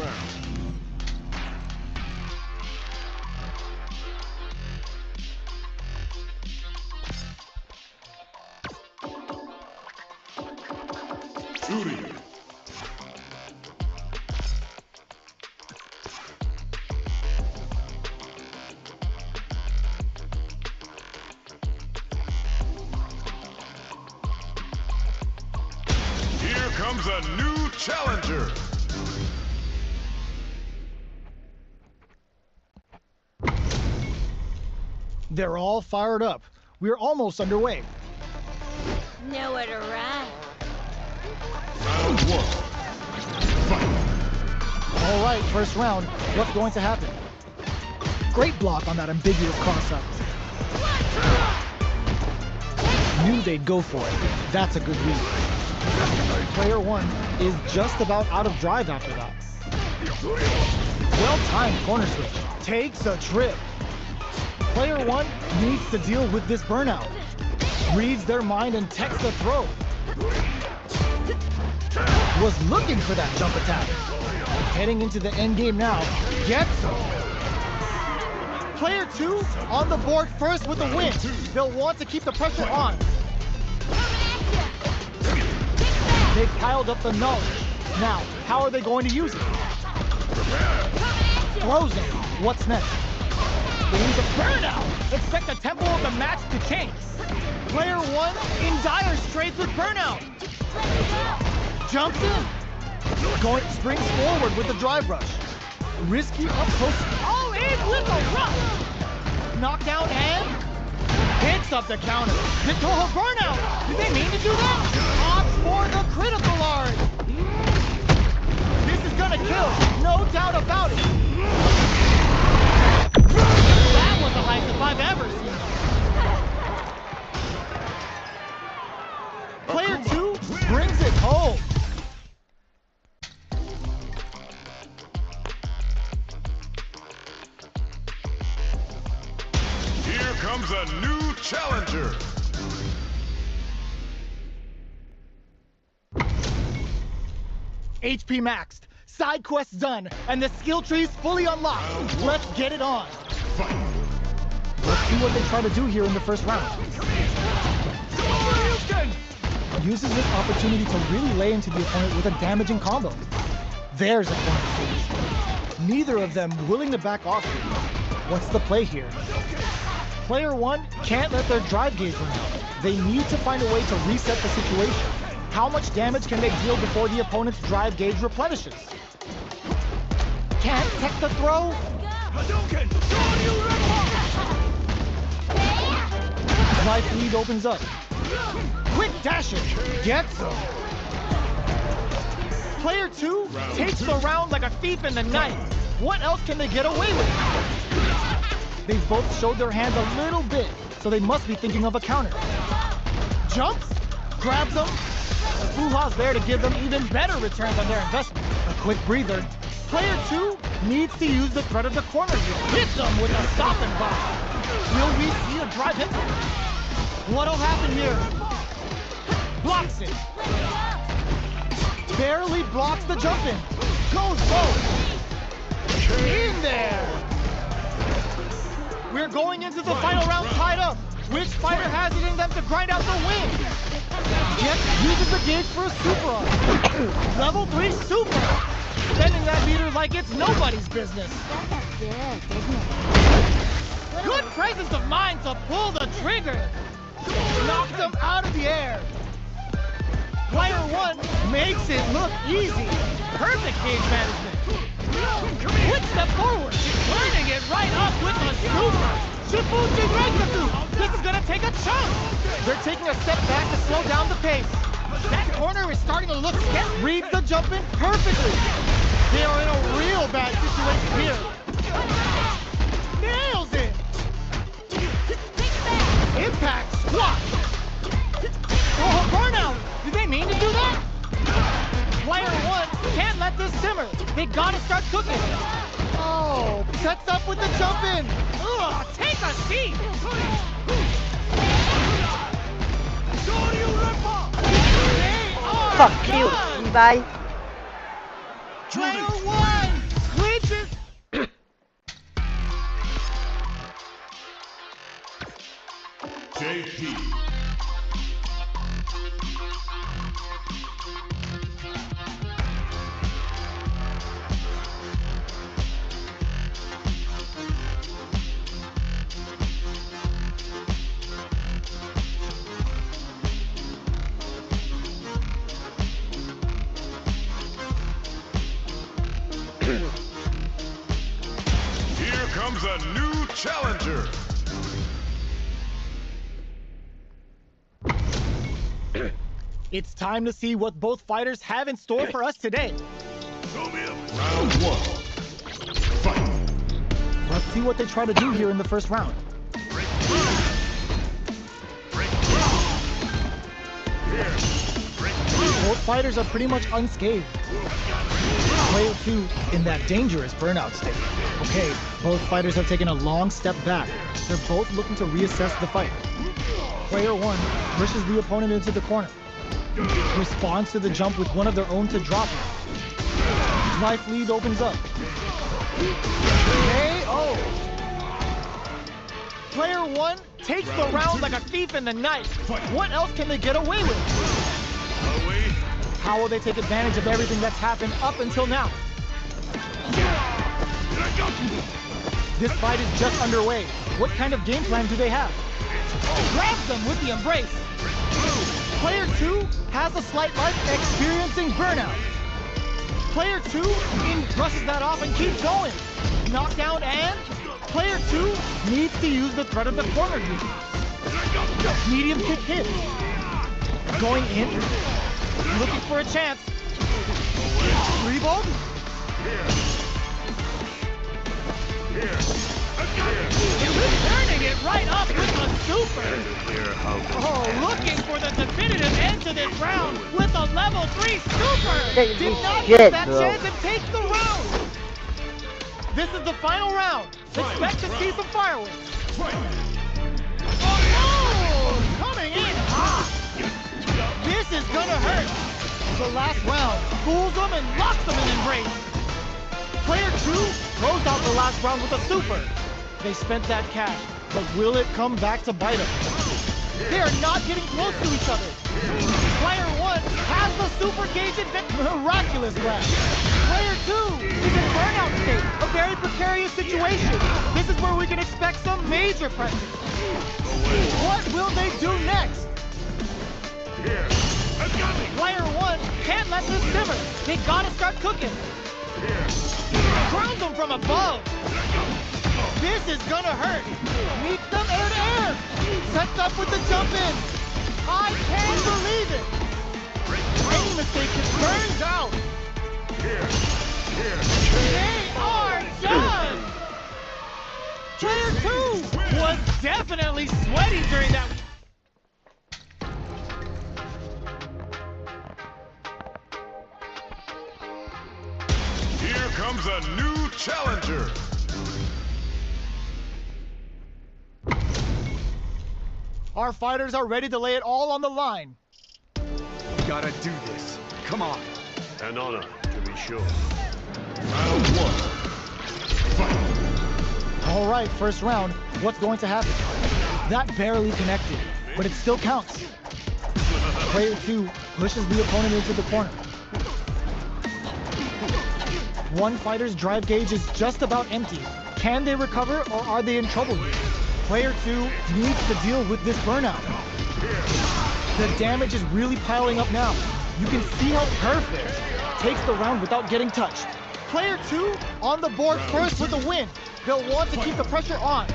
round. Shooting. Here comes a new challenger. They're all fired up. We're almost underway. Nowhere to run. Round one. Fight. All right, first round. What's going to happen? Great block on that ambiguous cross-up. Knew they'd go for it. That's a good read. Player one is just about out of drive after that. Well-timed corner switch. Takes a trip. Player one needs to deal with this burnout. Reads their mind and takes the throw. Was looking for that jump attack. Heading into the end game now. Gets him. Player two on the board first with the win. They'll want to keep the pressure on. They've piled up the knowledge. Now, how are they going to use it? Throws it. What's next? They use a burnout. Expect the tempo of the match to change. Player one in dire straits with burnout. Jumps in. Springs forward with the drive rush. Risky up close. All in with a rush. Knockdown and picks up the counter. Nitoho burnout. Did they mean to do that? Opts for the critical art. This is gonna kill. No doubt about it. That was the highest if I've ever seen it. Player two brings it home. Here comes a new challenger. HP maxed, side quests done, and the skill tree's fully unlocked. Let's get it on. Fight. Let's see what they try to do here in the first round. Uses this opportunity to really lay into the opponent with a damaging combo. There's a corner switch. Neither of them willing to back off here. What's the play here? Player one can't let their drive gauge run out. They need to find a way to reset the situation. How much damage can they deal before the opponent's drive gauge replenishes? Can't tech the throw? Life lead opens up. Quick dashing. Gets him. Player two takes the round like a thief in the night. What else can they get away with? They've both showed their hands a little bit, so they must be thinking of a counter. Jumps, grabs them. Fuha's there to give them even better returns on their investment. A quick breather. Player two needs to use the threat of the corner here. Hit them with a stop and bomb. Will we see a drive hit? What'll happen here? Blocks it. Barely blocks the jump in. Goes both. In there. We're going into the final round tied up. Which fighter has it in them to grind out the win? Jet uses the gauge for a super on. Level 3 super. Sending that meter like it's nobody's business. That's good, isn't it? Good presence of mind to pull the trigger. Knocked them out of the air. Player one makes it look easy. Perfect gauge management. Quick step forward. Turning it right up with a super. Shifuji Rengaku. This is gonna take a chunk. They're taking a step back to slow down the pace. That corner is starting to look scary. Reads the jump in perfectly. They are in a real bad situation here. Nails it. Impact squat. Oh, burnout. Did they mean to do that? Player one can't let this simmer. They gotta start cooking. Oh, sets up with the jump in. Ugh, take a seat. Fuck you, Levi. Player one JP. Here comes a new challenger. It's time to see what both fighters have in store for us today. Round one. Fight. Let's see what they try to do here in the first round. Both fighters are pretty much unscathed. Player 2 in that dangerous burnout state. Okay, both fighters have taken a long step back. They're both looking to reassess the fight. Player 1 pushes the opponent into the corner. Responds to the jump with one of their own to drop it. Life lead opens up. KO! Player 1 takes the round like a thief in the night. What else can they get away with? How will they take advantage of everything that's happened up until now? This fight is just underway. What kind of game plan do they have? Grabs them with the embrace. Player 2 has a slight life experiencing burnout. Player 2 brushes that off and keeps going. Knockdown and player 2 needs to use the threat of the corner unit. Medium kick hit. Going in. Looking for a chance. Rebound. Turning it right up with a super. Oh, looking for the definitive end to this round with a level 3 super. Did not get that chance and takes the round. This is the final round. Expect to see some fireworks. Oh, coming in hot. This is gonna hurt. The last round fools them and locks them in embrace. Player 2 closed out the last round with a super. They spent that cash, but will it come back to bite them? They are not getting close to each other. Player 1 has the super gauge advantage. Miraculous grab. Player 2 is in burnout state, a very precarious situation. This is where we can expect some major pressure. What will they do next? Player 1 can't let this simmer. They gotta start cooking. Grounds them from above. This is gonna hurt. Meets them air to air. Sets up with the jump in. I can't believe it. Any mistake just burns out. They are done. Player 2 was definitely sweaty during that. Here comes a new challenger. Our fighters are ready to lay it all on the line. Gotta do this. Come on. An honor, to be sure. Round one. Fight. All right, first round. What's going to happen? That barely connected, but it still counts. Player 2 pushes the opponent into the corner. One fighter's drive gauge is just about empty. Can they recover or are they in trouble here? Player 2 needs to deal with this burnout. The damage is really piling up now. You can see how Perfect takes the round without getting touched. Player 2 on the board first with a win. They'll want to keep the pressure on.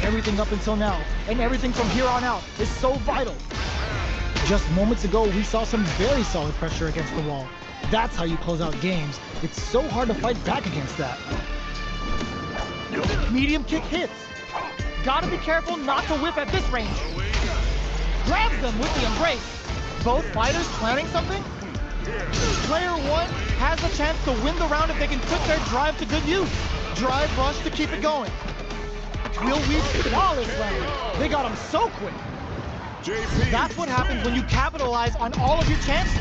Everything up until now and everything from here on out is so vital. Just moments ago, we saw some very solid pressure against the wall. That's how you close out games. It's so hard to fight back against that. Medium kick hits. Gotta be careful not to whip at this range. Grabs them with the embrace. Both fighters planning something? Player 1 has a chance to win the round if they can put their drive to good use. Drive rush to keep it going. Will we flawless round? They got him so quick. JP. That's what happens when you capitalize on all of your chances.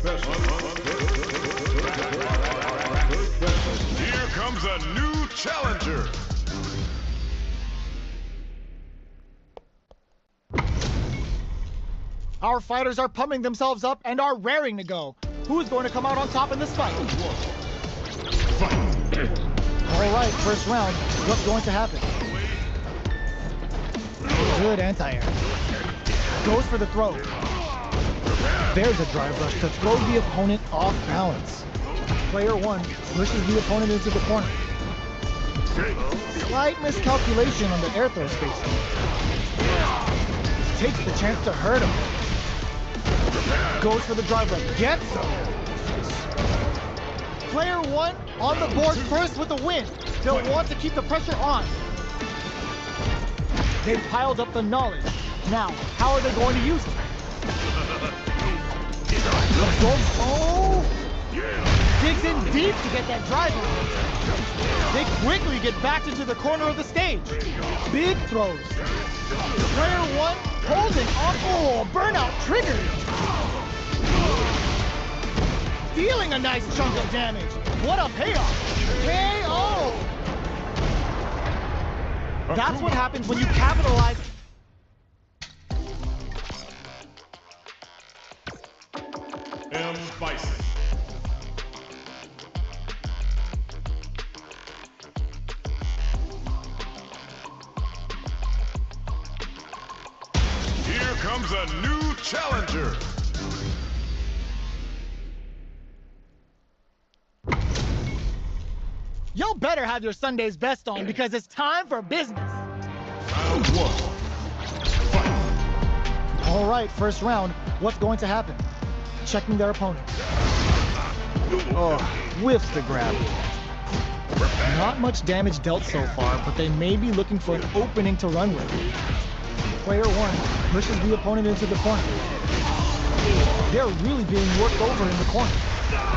Here comes a new challenger. Our fighters are pumping themselves up and are raring to go. Who's going to come out on top in this fight? All right, first round. What's going to happen? Good anti-air. Goes for the throw. There's a drive rush to throw the opponent off balance. Player one pushes the opponent into the corner. Slight miscalculation on the air throw spacing. Takes the chance to hurt him. Goes for the drive rush. Gets him. Player one on the board first with a win. They'll want to keep the pressure on. They've piled up the knowledge. Now, how are they going to use it? Oh! Digs in deep to get that drive in. They quickly get back into the corner of the stage. Big throws. Player one holding on. Oh, burnout triggered. Dealing a nice chunk of damage. What a payoff. KO! That's what happens when you capitalize. M. Bison. Here comes a new challenger. Y'all better have your Sunday's best on because it's time for business. Round one. All right, first round. What's going to happen? Checking their opponent. Oh, whiffs the grab. Not much damage dealt so far, but they may be looking for an opening to run with. Player one pushes the opponent into the corner. They're really being worked over in the corner.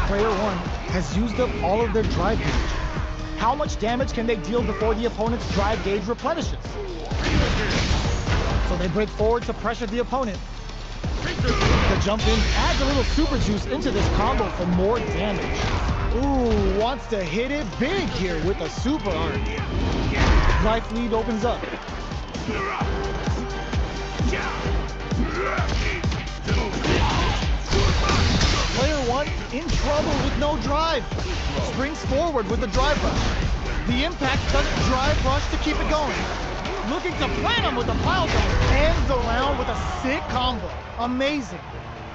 Player one has used up all of their drive gauge. How much damage can they deal before the opponent's drive gauge replenishes? So they break forward to pressure the opponent. The jump in adds a little super juice into this combo for more damage. Ooh, wants to hit it big here with a super art. Life lead opens up. Player one in trouble with no drive. Springs forward with the drive rush. The impact doesn't drive rush to keep it going. Looking to plant him with a pile driver. Ends the round with a sick combo. Amazing.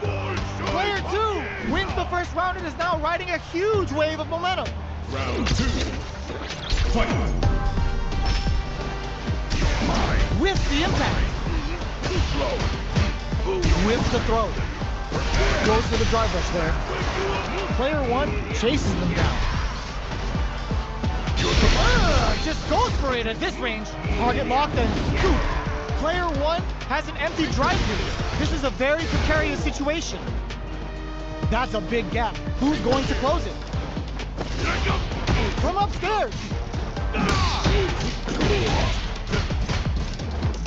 Player two wins the first round and is now riding a huge wave of momentum. Round two. Fight. Whiffs the impact. Whiffs the throw. Goes for the drive rush there. Player one chases them down. Just goes for it at this range. Target locked and scoop. Player one has an empty drive gauge. This is a very precarious situation. That's a big gap. Who's going to close it? From upstairs.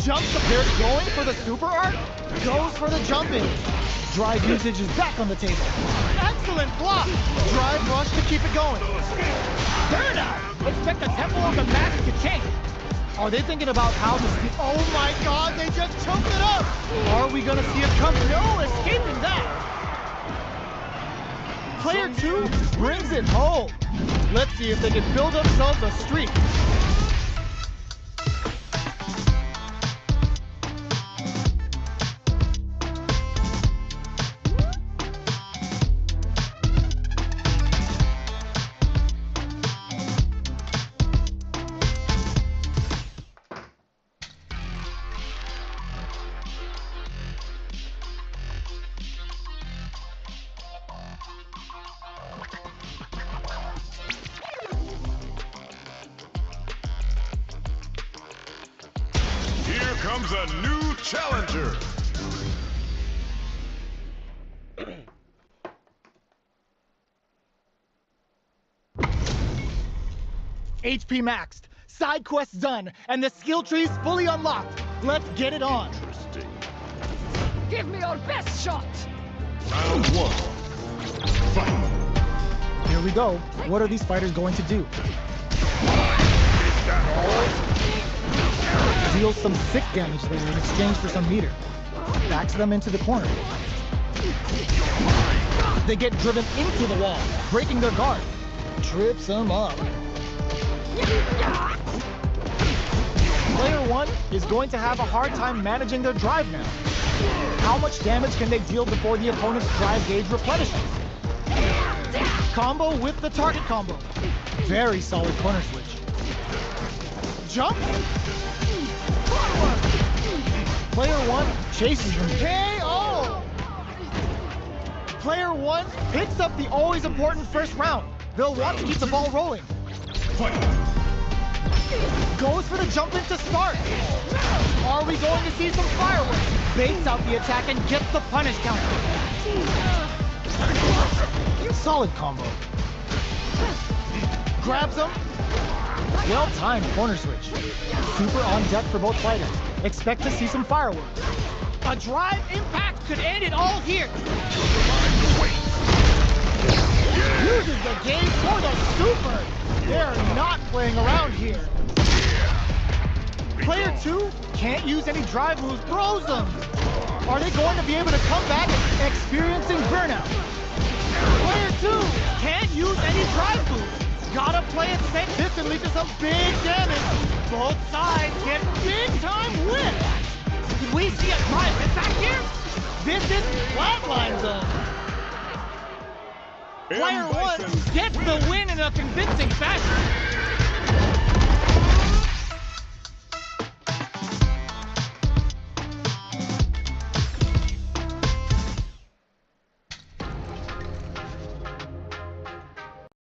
Jumps the pair going for the super art. Goes for the jump in. Drive usage is back on the table. Excellent block. Drive rush to keep it going. Burnout. Expect the tempo of the match to change. Are they thinking about how to see? Oh my God, they just choked it up. Are we gonna see it come? No escaping that. Player two brings it home. Let's see if they can build themselves a streak. Here comes a new challenger. HP maxed, side quests done, and the skill tree's fully unlocked. Let's get it on. Interesting. Give me your best shot! Round one. Fight. Here we go. What are these fighters going to do? Is that all? Deal some sick damage there in exchange for some meter. Backs them into the corner. They get driven into the wall, breaking their guard. Trips them up. Player 1 is going to have a hard time managing their drive now. How much damage can they deal before the opponent's drive gauge replenishes? Combo with the target combo. Very solid corner switch. Jump. Player 1 chases them. KO! Player 1 picks up the always important first round. They'll want to keep the ball rolling. Goes for the jump in to start. Are we going to see some fireworks? Baits out the attack and gets the punish counter. Solid combo. Grabs him. Well-timed corner switch. Super on deck for both fighters. Expect to see some fireworks. A drive impact could end it all here. Uses the game for the super. They're not playing around here. Player 2 can't use any drive moves, throws them. Are they going to be able to come back experiencing burnout? Player 2 can't use any drive moves. Gotta play it safe. This could lead to some big damage. Both sides get big time whips. Did we see a drive hit back here? This is flatline zone. Player 1 gets the win in a convincing fashion.